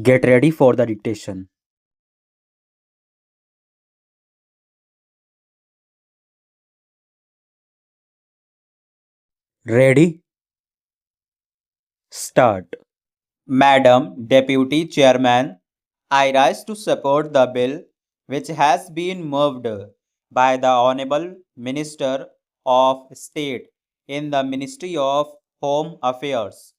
Get ready for the dictation. Ready? Start. Madam Deputy Chairman, I rise to support the bill which has been moved by the Honorable Minister of State in the Ministry of Home Affairs.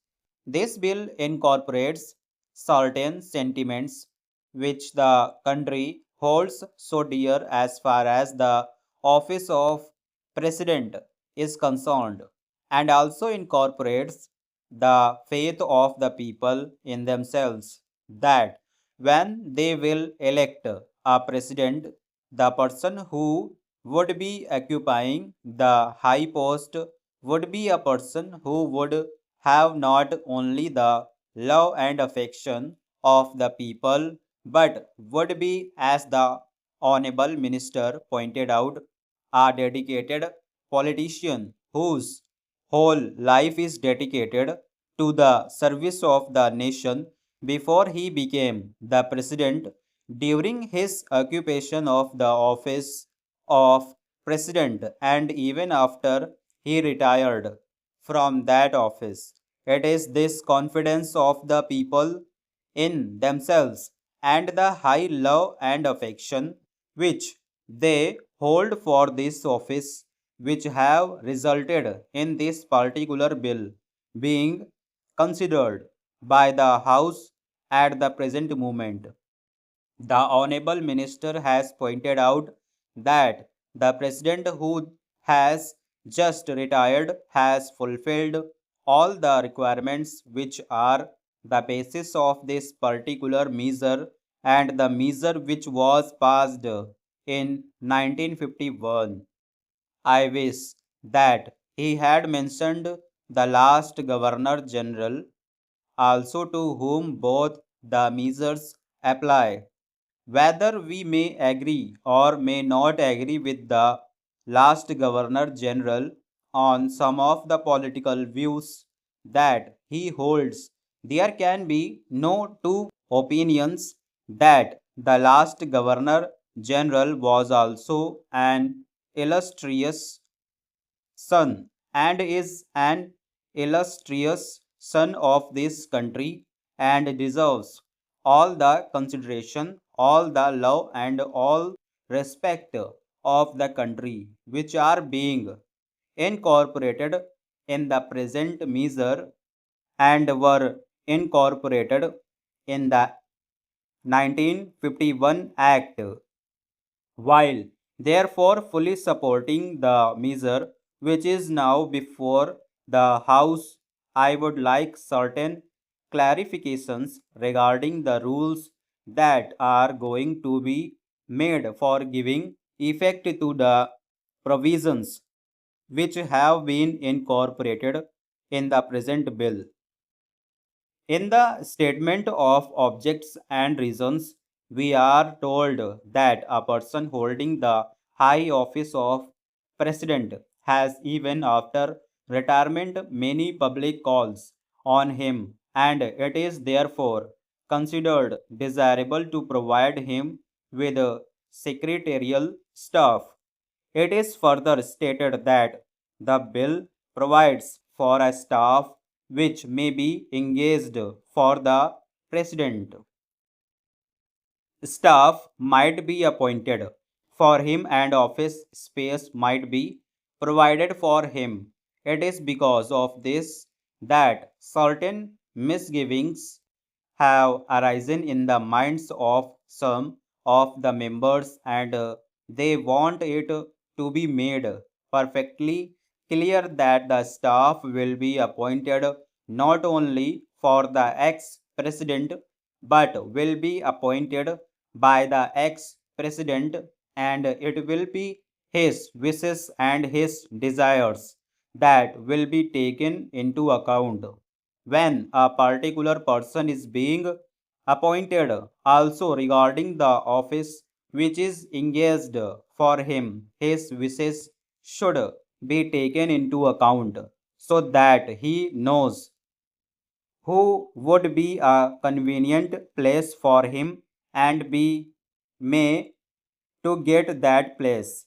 This bill incorporates certain sentiments which the country holds so dear as far as the office of President is concerned, and also incorporates the faith of the people in themselves that when they will elect a president, the person who would be occupying the high post would be a person who would have not only the love and affection of the people but would be, as the Honorable Minister pointed out, a dedicated politician whose whole life is dedicated to the service of the nation. Before he became the president, during his occupation of the office of president, and even after he retired from that office. It is this confidence of the people in themselves and the high love and affection which they hold for this office which have resulted in this particular bill being considered by the House at the present moment. The Honorable Minister has pointed out that the President who has just retired has fulfilled all the requirements which are the basis of this particular measure, and the measure which was passed in 1951. I wish that he had mentioned the last Governor General also, to whom both the measures apply. Whether we may agree or may not agree with the last Governor General on some of the political views that he holds, there can be no two opinions that the last Governor General was also an illustrious son and is an illustrious son of this country and deserves all the consideration, all the love, and all respect of the country which are being incorporated in the present measure and were incorporated in the 1951 Act. While therefore fully supporting the measure which is now before the House, I would like certain clarifications regarding the rules that are going to be made for giving effect to the provisions which have been incorporated in the present bill. In the statement of objects and reasons, we are told that a person holding the high office of president has, even after retirement, many public calls on him, and it is therefore considered desirable to provide him with a secretarial staff. It is further stated that the bill provides for a staff which may be engaged for the president. Staff might be appointed for him and office space might be provided for him. It is because of this that certain misgivings have arisen in the minds of some of the members, and they want it to be made perfectly clear that the staff will be appointed not only for the ex president but will be appointed by the ex president, and it will be his wishes and his desires that will be taken into account when a particular person is being appointed. Also regarding the office which is engaged for him, his wishes should be taken into account so that he knows who would be a convenient place for him and be may to get that place.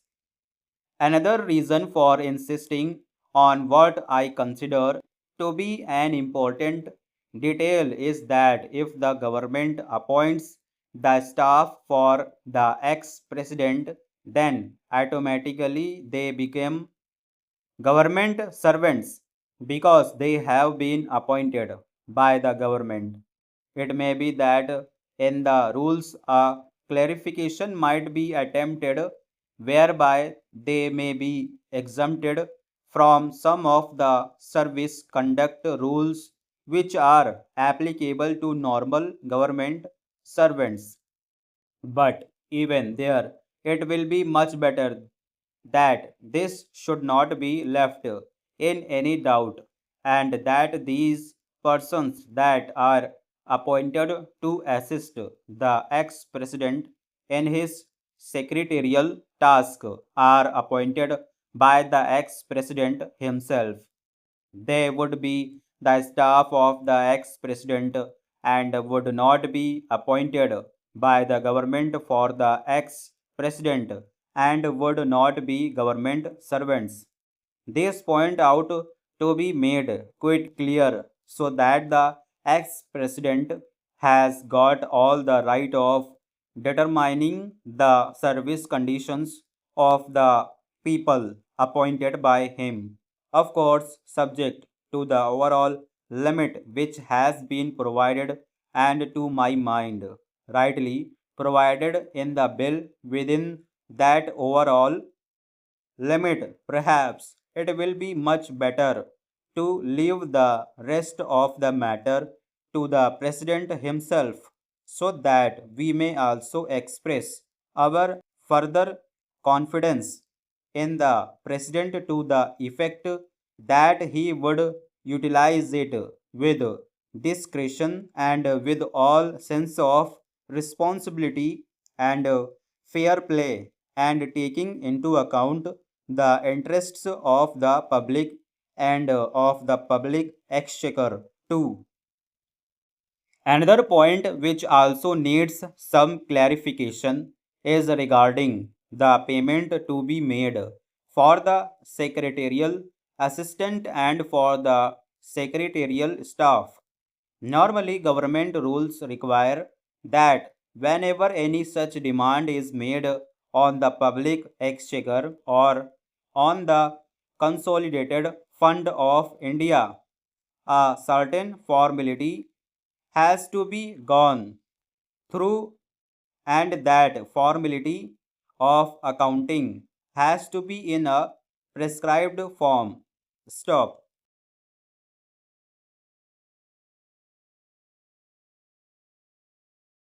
Another reason for insisting on what I consider to be an important detail is that if the government appoints the staff for the ex president, then automatically they become government servants because they have been appointed by the government. It may be that in the rules a clarification might be attempted whereby they may be exempted from some of the service conduct rules which are applicable to normal government servants. But even there, it will be much better that this should not be left in any doubt, and that these persons that are appointed to assist the ex president in his secretarial task are appointed by the ex president himself. They would be the staff of the ex president and would not be appointed by the government for the ex president and would not be government servants. This point out to be made quite clear so that the ex president has got all the right of determining the service conditions of the people appointed by him, of course subject to the overall limit which has been provided and to my mind rightly provided in the bill. Within that overall limit, perhaps it will be much better to leave the rest of the matter to the President himself so that we may also express our further confidence in the President to the effect that he would utilize it with discretion and with all sense of responsibility and fair play and taking into account the interests of the public and of the public exchequer too. Another point which also needs some clarification is regarding the payment to be made for the secretarial assistant and for the secretarial staff. Normally, government rules require that whenever any such demand is made on the public exchequer or on the consolidated fund of India, a certain formality has to be gone through, and that formality of accounting has to be in a prescribed form. Stop.